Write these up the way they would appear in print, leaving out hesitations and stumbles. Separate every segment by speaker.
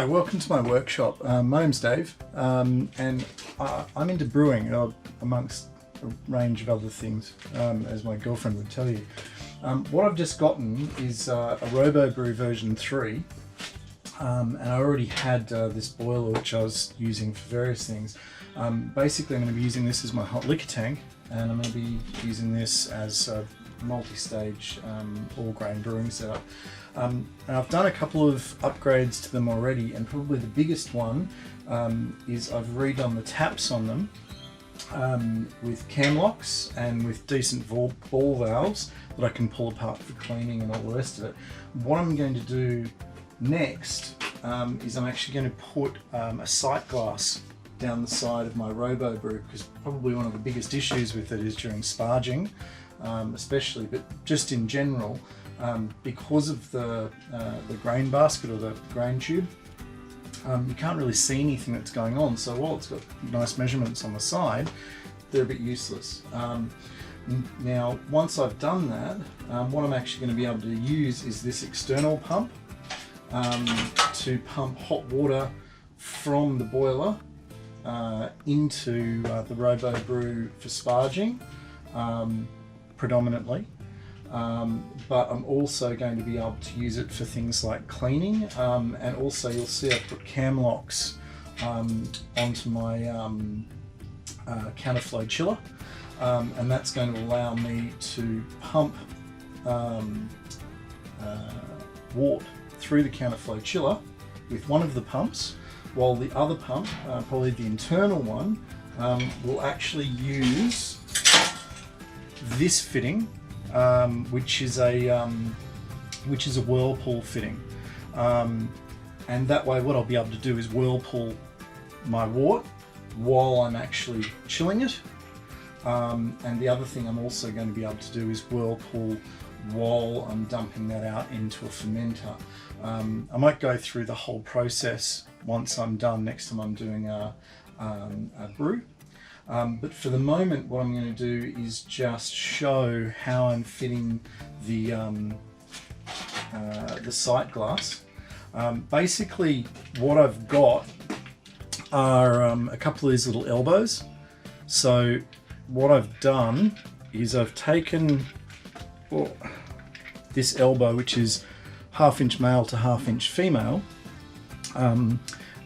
Speaker 1: Hi, welcome to my workshop. My name's Dave, and I'm into brewing amongst a range of other things, as my girlfriend would tell you. What I've just gotten is a Robobrew version 3, and I already had this boiler which I was using for various things. Basically I'm going to be using this as my hot liquor tank, and I'm going to be using this as a multi-stage all-grain brewing setup. And I've done a couple of upgrades to them already, and probably the biggest one is I've redone the taps on them with Camlocks and with decent ball valves that I can pull apart for cleaning and all the rest of it. What I'm going to do next is I'm actually going to put a sight glass down the side of my Robobrew, because probably one of the biggest issues with it is during sparging, especially, but just in general, because of the grain basket or the grain tube, you can't really see anything that's going on. So while it's got nice measurements on the side, they're a bit useless. Now, once I've done that, what I'm actually going to be able to use is this external pump to pump hot water from the boiler into the Robobrew for sparging, predominantly. But I'm also going to be able to use it for things like cleaning, and also you'll see I put Camlocks onto my counterflow chiller, and that's going to allow me to pump wort through the counterflow chiller with one of the pumps, while the other pump, probably the internal one, will actually use this fitting, which is a whirlpool fitting, and that way what I'll be able to do is whirlpool my wort while I'm actually chilling it, and the other thing I'm also going to be able to do is whirlpool while I'm dumping that out into a fermenter. I might go through the whole process once I'm done, next time I'm doing a brew. But for the moment, what I'm going to do is just show how I'm fitting the sight glass. Basically, what I've got are a couple of these little elbows. So what I've done is I've taken this elbow, which is 1/2 inch male to 1/2 inch female,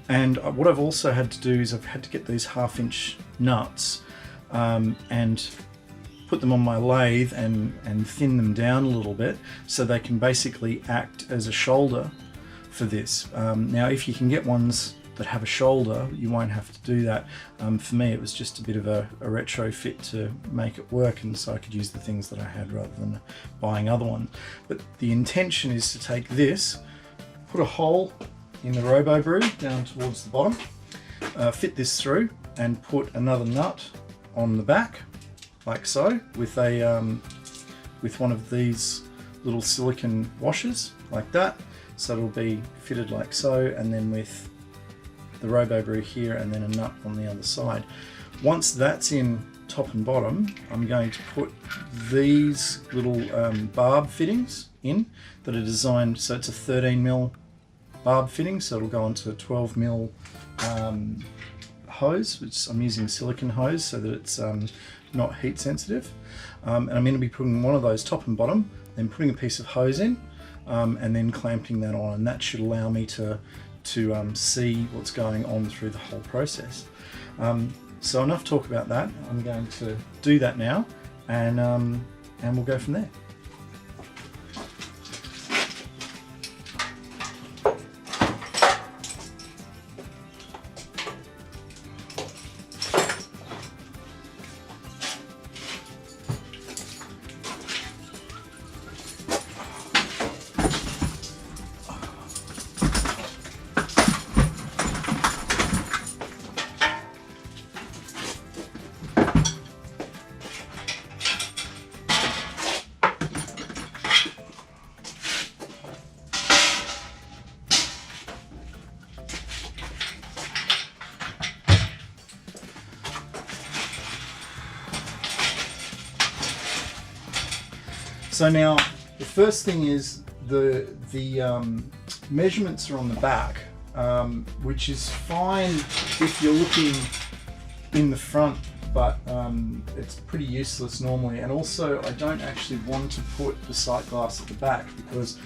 Speaker 1: and what I've also had to do is I've had to get these 1/2 inch nuts and put them on my lathe and thin them down a little bit so they can basically act as a shoulder for this. Now if you can get ones that have a shoulder, you won't have to do that. For me it was just a bit of a retrofit to make it work, and so I could use the things that I had rather than buying other ones. But the intention is to take this, put a hole in the Robobrew down towards the bottom, fit this through, and put another nut on the back, like so, with with one of these little silicone washers, like that. So it'll be fitted like so, and then with the Robobrew here, and then a nut on the other side. Once that's in top and bottom, I'm going to put these little barb fittings in that are designed, so it's a 13mm barb fitting, so it'll go onto a 12mm hose, which I'm using silicone hose so that it's not heat sensitive, and I'm going to be putting one of those top and bottom, then putting a piece of hose in, and then clamping that on, and that should allow me to see what's going on through the whole process. So enough talk about that. I'm going to do that now, and we'll go from there. So now the first thing is the measurements are on the back which is fine if you're looking in the front, but it's pretty useless normally. And also I don't actually want to put the sight glass at the back because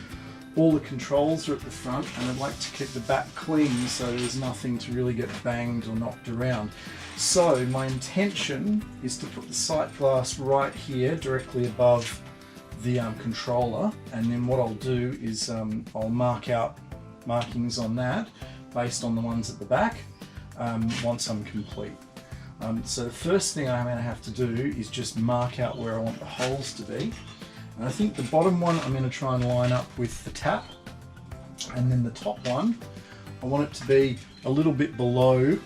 Speaker 1: all the controls are at the front, and I'd like to keep the back clean so there's nothing to really get banged or knocked around. So my intention is to put the sight glass right here directly above the controller, and then what I'll do is I'll mark out markings on that based on the ones at the back once I'm complete. So the first thing I'm going to have to do is just mark out where I want the holes to be. And I think the bottom one I'm going to try and line up with the tap, and then the top one I want it to be a little bit below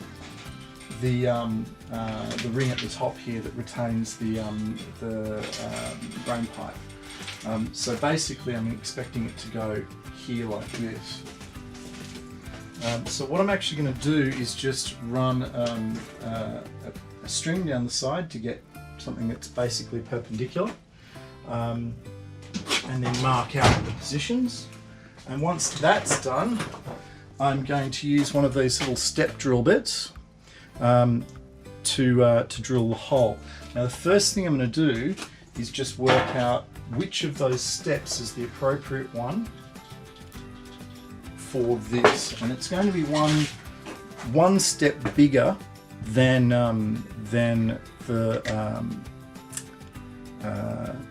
Speaker 1: the ring at the top here that retains the grain pipe. So basically I'm expecting it to go here like this. So what I'm actually going to do is just run a string down the side to get something that's basically perpendicular, and then mark out the positions. And once that's done, I'm going to use one of these little step drill bits to drill the hole. Now the first thing I'm going to do is just work out which of those steps is the appropriate one for this, and it's going to be one step bigger than the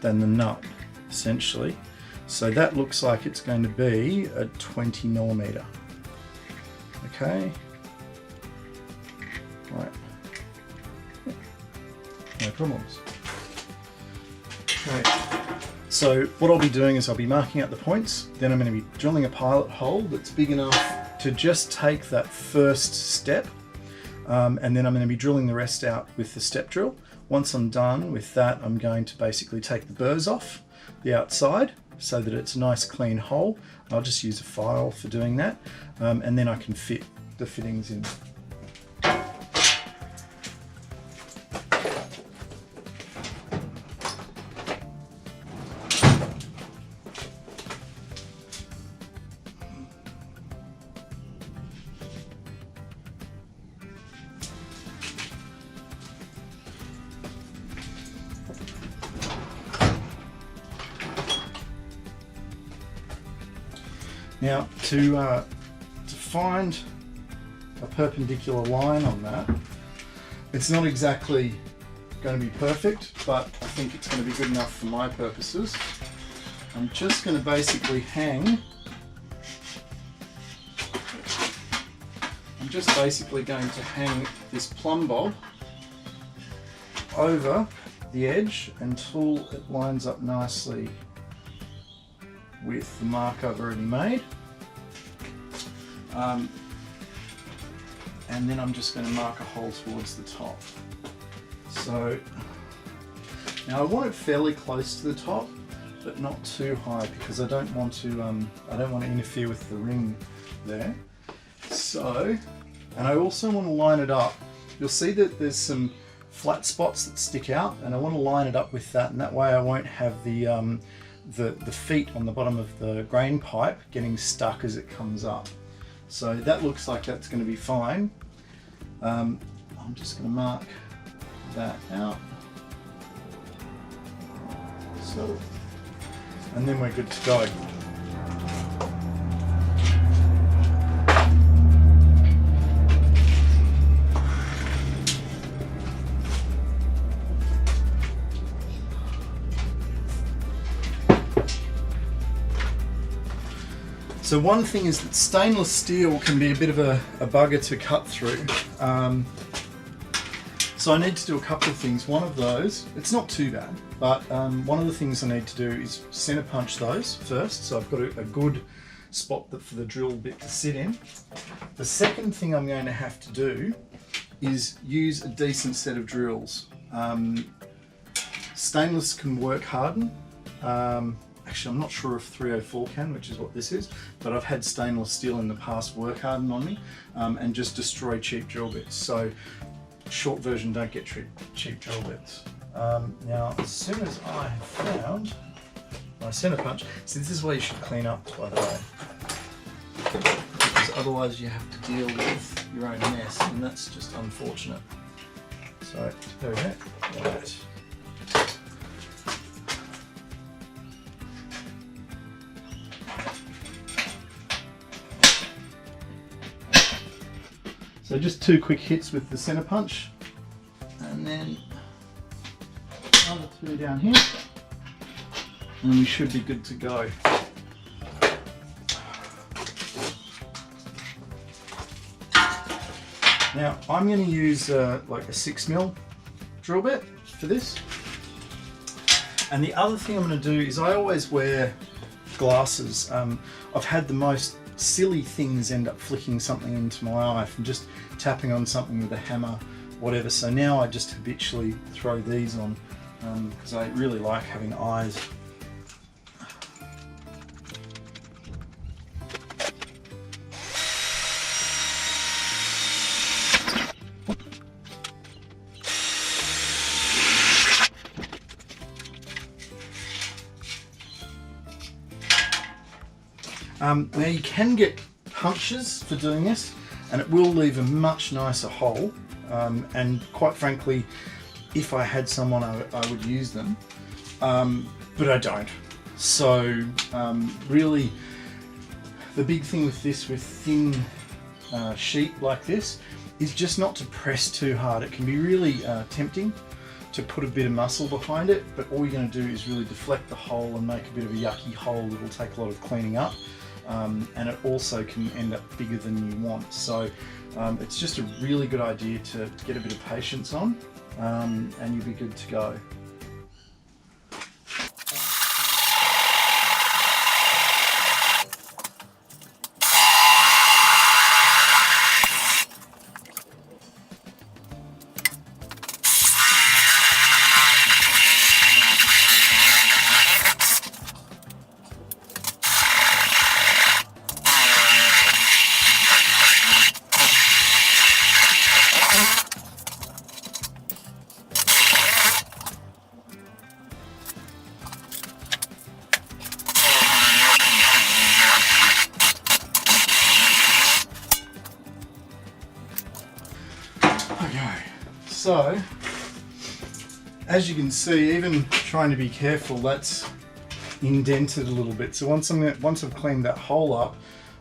Speaker 1: nut, essentially. So that looks like it's going to be a 20mm. Okay. Right. No problems. Okay. So what I'll be doing is I'll be marking out the points, then I'm going to be drilling a pilot hole that's big enough to just take that first step, and then I'm going to be drilling the rest out with the step drill. Once I'm done with that, I'm going to basically take the burrs off the outside so that it's a nice clean hole. I'll just use a file for doing that, and then I can fit the fittings in. Now to find a perpendicular line on that, it's not exactly going to be perfect, but I think it's going to be good enough for my purposes. I'm just going to basically hang, this plumb bob over the edge until it lines up nicely with the mark I've already made. And then I'm just going to mark a hole towards the top. So now I want it fairly close to the top, but not too high because I don't want to interfere with the ring there. So, and I also want to line it up. You'll see that there's some flat spots that stick out, and I want to line it up with that, and that way I won't have the feet on the bottom of the grain pipe getting stuck as it comes up. So that looks like that's going to be fine. I'm just going to mark that out. So, and then we're good to go. So one thing is that stainless steel can be a bit of a bugger to cut through. So I need to do a couple of things. One of those, it's not too bad, but one of the things I need to do is center punch those first. So I've got a good spot for the drill bit to sit in. The second thing I'm going to have to do is use a decent set of drills. Stainless can work harden. Actually, I'm not sure if 304 can, which is what this is, but I've had stainless steel in the past work harden on me and just destroy cheap drill bits. So, short version, don't get cheap drill bits. Now, as soon as I have found my center punch, see, this is where you should clean up, by the way, because otherwise you have to deal with your own mess, and that's just unfortunate. So there we go. Right. So just 2 quick hits with the center punch, and then another 2 down here, and we should be good to go. Now I'm going to use like a 6mm drill bit for this, and the other thing I'm going to do is I always wear glasses. I've had the most silly things end up flicking something into my eye from just tapping on something with a hammer, whatever. So now I just habitually throw these on because I really like having eyes. Now you can get punches for doing this, and it will leave a much nicer hole, and quite frankly, if I had someone I would use them, but I don't. So really the big thing with this, with thin sheet like this, is just not to press too hard. It can be really tempting to put a bit of muscle behind it, but all you're going to do is really deflect the hole and make a bit of a yucky hole that will take a lot of cleaning up. And it also can end up bigger than you want. So it's just a really good idea to get a bit of patience on, and you'll be good to go. So, as you can see, even trying to be careful, that's indented a little bit. So once I've cleaned that hole up,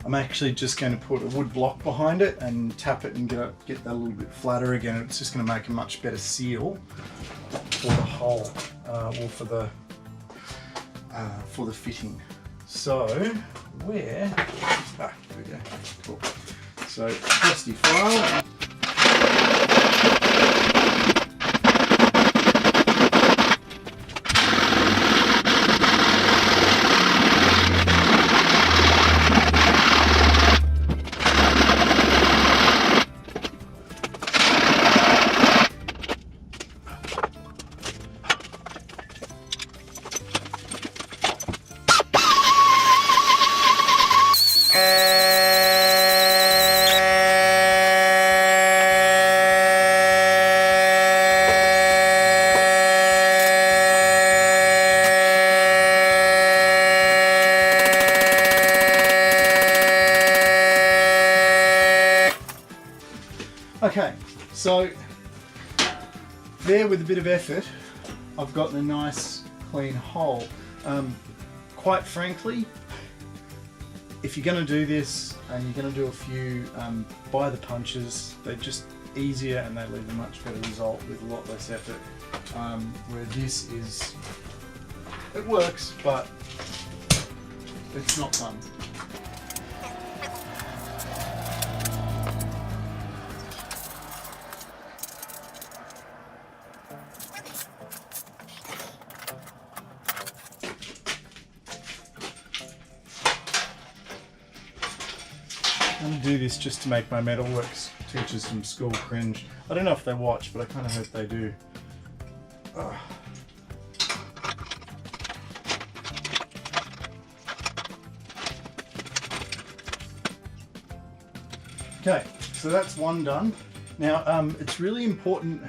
Speaker 1: I'm actually just going to put a wood block behind it and tap it and get that a little bit flatter again. It's just going to make a much better seal for the hole, or for the fitting. So here we go. Cool. So trusty file. Okay, so there, with a bit of effort, I've gotten a nice clean hole. Quite frankly, if you're going to do this and you're going to do a few by the punches, they're just easier and they leave a much better result with a lot less effort. Where this is, it works, but it's not fun. I'm going to do this just to make my Metalworks teachers from school cringe. I don't know if they watch, but I kind of hope they do. Ugh. Okay, so that's one done. Now it's really important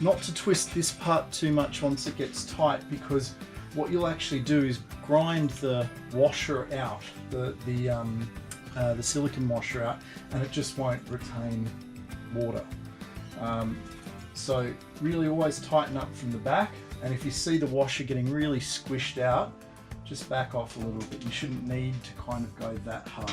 Speaker 1: not to twist this part too much once it gets tight, because what you'll actually do is grind the washer out, the the silicone washer out, and it just won't retain water. So really always tighten up from the back, and if you see the washer getting really squished out, just back off a little bit. You shouldn't need to kind of go that hard.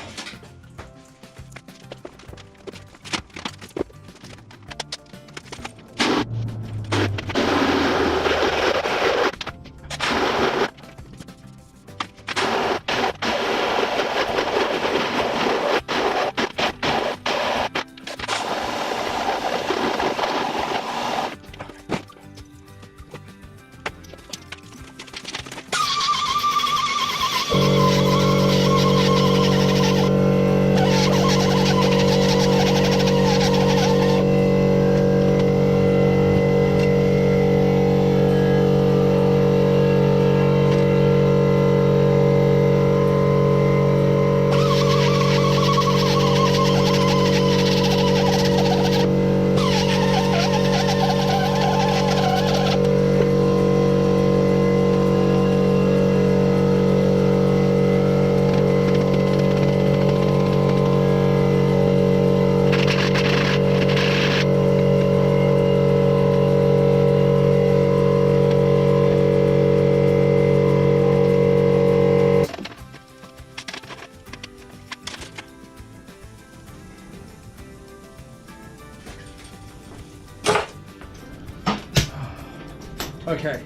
Speaker 1: Okay,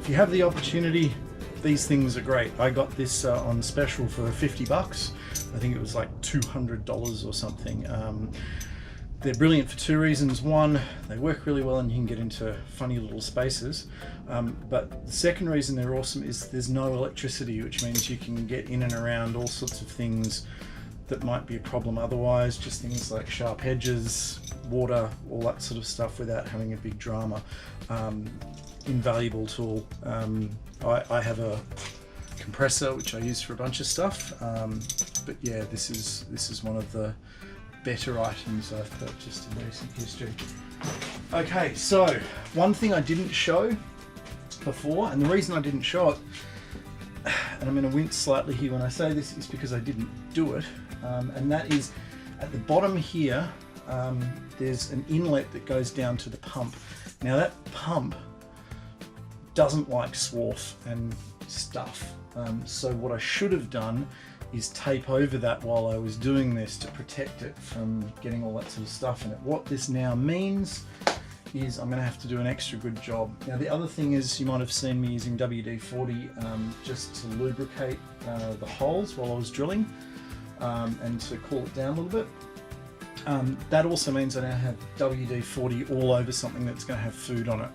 Speaker 1: if you have the opportunity, these things are great. I got this on special for 50 bucks. I think it was like $200 or something. They're brilliant for two reasons. One, they work really well and you can get into funny little spaces. But the second reason they're awesome is there's no electricity, which means you can get in and around all sorts of things that might be a problem otherwise, just things like sharp edges, water, all that sort of stuff without having a big drama. Invaluable tool. I have a compressor which I use for a bunch of stuff, but yeah, this is one of the better items I've purchased in recent history. Okay, so one thing I didn't show before, and the reason I didn't show it, and I'm going to wince slightly here when I say this, is because I didn't do it, and that is at the bottom here. There's an inlet that goes down to the pump. Now that pump doesn't like swarf and stuff, so what I should have done is tape over that while I was doing this to protect it from getting all that sort of stuff in it. What this now means is I'm going to have to do an extra good job. Now the other thing is, you might have seen me using WD-40 just to lubricate the holes while I was drilling, and to cool it down a little bit. That also means I now have WD-40 all over something that's going to have food on it.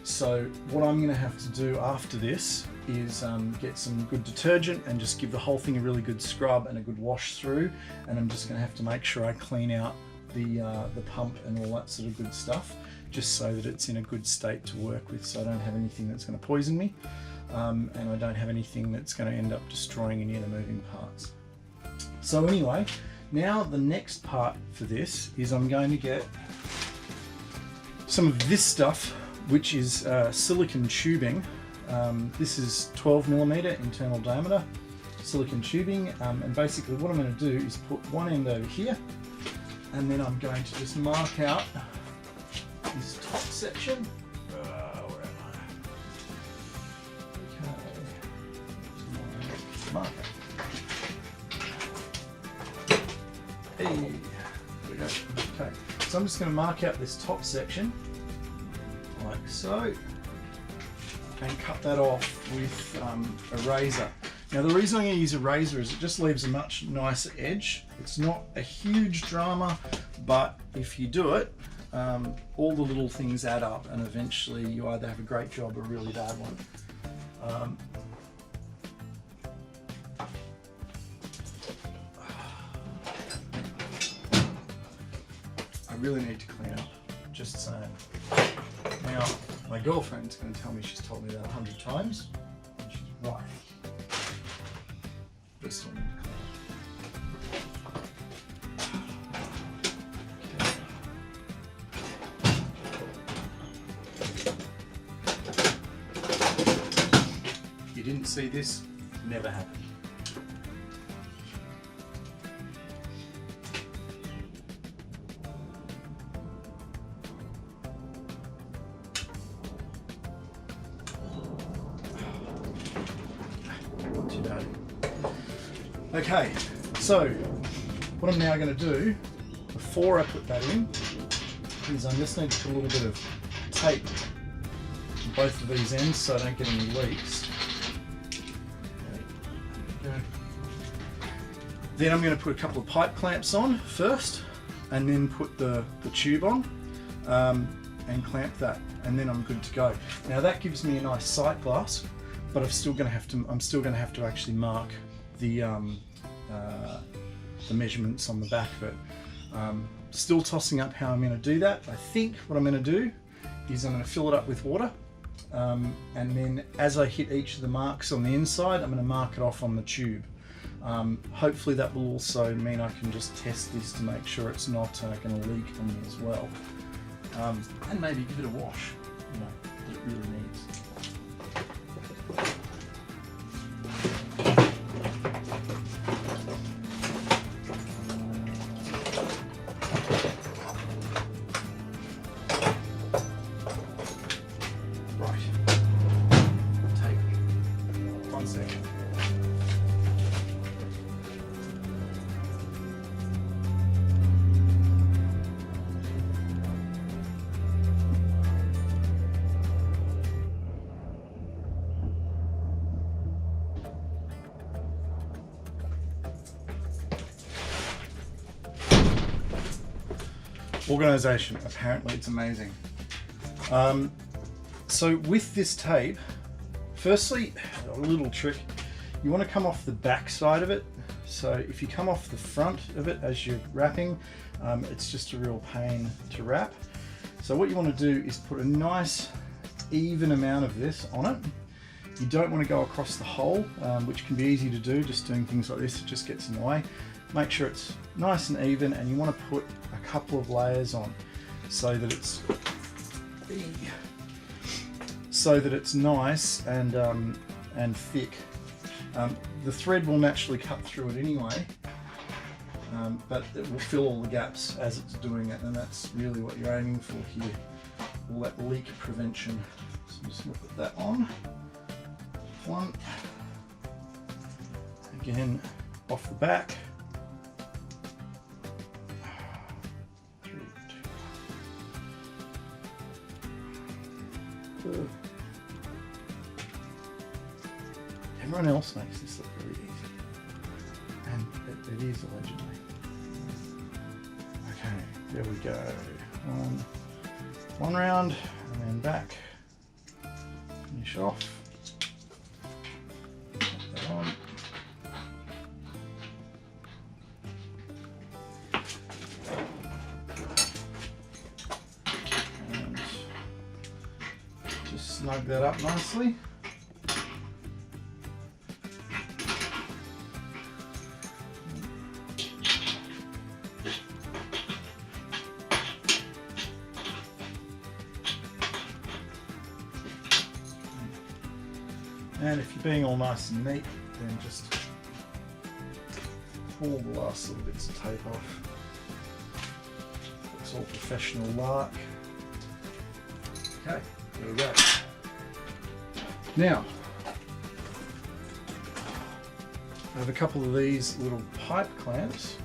Speaker 1: So what I'm going to have to do after this is get some good detergent and just give the whole thing a really good scrub and a good wash through, and I'm just going to have to make sure I clean out the pump and all that sort of good stuff, just so that it's in a good state to work with, so I don't have anything that's going to poison me, and I don't have anything that's going to end up destroying any of the moving parts. So anyway, now the next part for this is I'm going to get some of this stuff, which is silicone tubing. This is 12mm internal diameter silicone tubing, and basically what I'm going to do is put one end over here, and then I'm going to just mark out this top section. Where am I? Okay. Marker. Hey, there we go. Okay, so I'm just going to mark out this top section like so, and cut that off with a razor. Now the reason I'm going to use a razor is it just leaves a much nicer edge. It's not a huge drama, but if you do it, all the little things add up, and eventually you either have a great job or a really bad one. I really need to clean up, just saying. Now, my girlfriend's going to tell me she's told me that 100 times, and she's right. But still need to clean up. You didn't see this, never happened. Okay, so what I'm now going to do, before I put that in, is I just need to put a little bit of tape on both of these ends so I don't get any leaks. Okay. Then I'm going to put a couple of pipe clamps on first, and then put the tube on and clamp that, and then I'm good to go. Now that gives me a nice sight glass, but I'm still going to have to actually mark the measurements on the back of it. Still tossing up how I'm going to do that. I think what I'm going to do is I'm going to fill it up with water, and then as I hit each of the marks on the inside, I'm going to mark it off on the tube. Hopefully that will also mean I can just test this to make sure it's not going to leak on me as well. And maybe give it a wash, you know, that it really needs. Organisation, apparently it's amazing. So with this tape, firstly, a little trick, you want to come off the back side of it. So if you come off the front of it as you're wrapping, it's just a real pain to wrap. So what you want to do is put a nice even amount of this on it. You don't want to go across the hole, which can be easy to do, just doing things like this, it just gets in the way. Make sure it's nice and even, and you want to put a couple of layers on so that it's nice and thick. The thread will naturally cut through it anyway, but it will fill all the gaps as it's doing it, and that's really what you're aiming for here, all that leak prevention. So I'm just going to put that on. One, again off the back. Everyone else makes this look very easy, and it is allegedly. Okay, there we go. One round, and then back. Finish off. Put that on. And just snug that up nicely. And if you're being all nice and neat, then just pull the last little bits of tape off. Looks all professional like. Okay, there we go. Now, I have a couple of these little pipe clamps.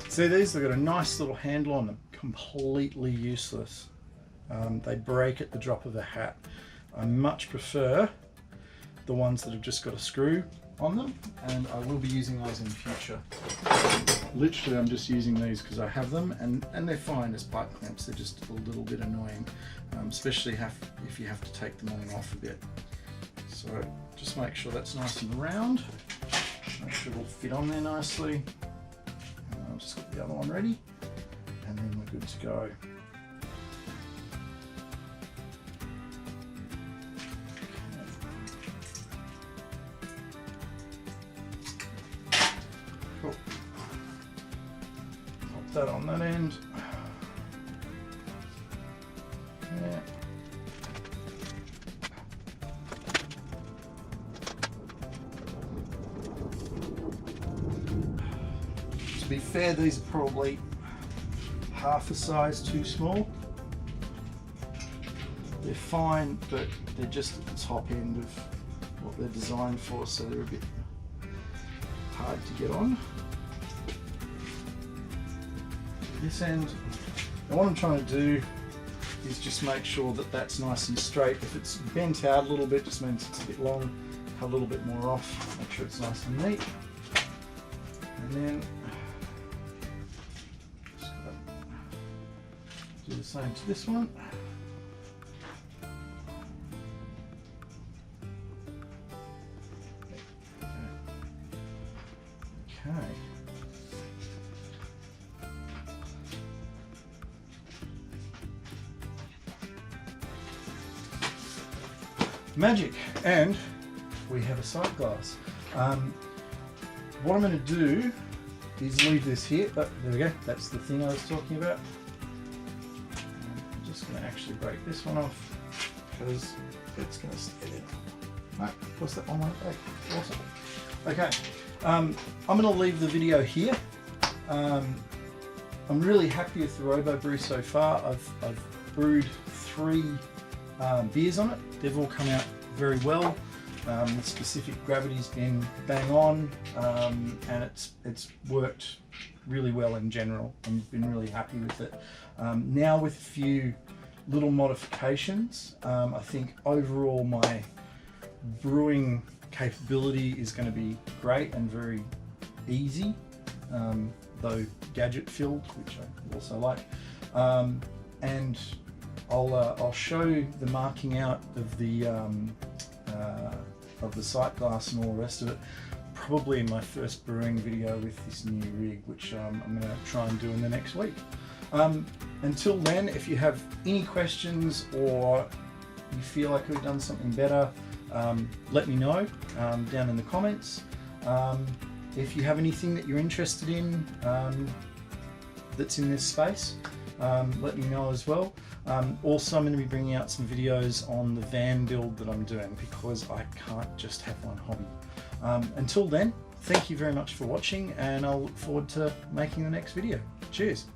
Speaker 1: See these? They've got a nice little handle on them, completely useless. They break at the drop of a hat. I much prefer the ones that have just got a screw on them, and I will be using those in the future. Literally, I'm just using these because I have them, and they're fine as pipe clamps. They're just a little bit annoying, especially if you have to take them on and off a bit. So just make sure that's nice and round. Make sure it'll fit on there nicely. And I'll just get the other one ready, and then we're good to go. Cool. Pop that on that end. Yeah. To be fair, these are probably half a size too small. They're fine, but they're just at the top end of what they're designed for, so they're a bit hard to get on. This end, and what I'm trying to do is just make sure that that's nice and straight. If it's bent out a little bit, just means it's a bit long. Cut a little bit more off, make sure it's nice and neat. And then just do the same to this one. Okay. Magic, and we have a sight glass. What I'm going to do is leave this here. Oh, there we go. That's the thing I was talking about. I'm just going to actually break this one off because it's going to stay there. No, what's that one like back? Awesome. Okay, I'm going to leave the video here. I'm really happy with the Robobrew so far. I've brewed 3 beers on it. They've all come out very well. The specific gravity's been bang on, and it's worked really well in general. I've been really happy with it. Now with a few little modifications, I think overall my brewing capability is going to be great and very easy, though gadget filled, which I also like. And I'll show the marking out of the sight glass and all the rest of it, probably in my first brewing video with this new rig, which I'm going to try and do in the next week. Until then, if you have any questions or you feel like we've done something better, let me know down in the comments. If you have anything that you're interested in that's in this space, let me know as well. Also, I'm going to be bringing out some videos on the van build that I'm doing, because I can't just have one hobby. Until then, thank you very much for watching, and I'll look forward to making the next video. Cheers!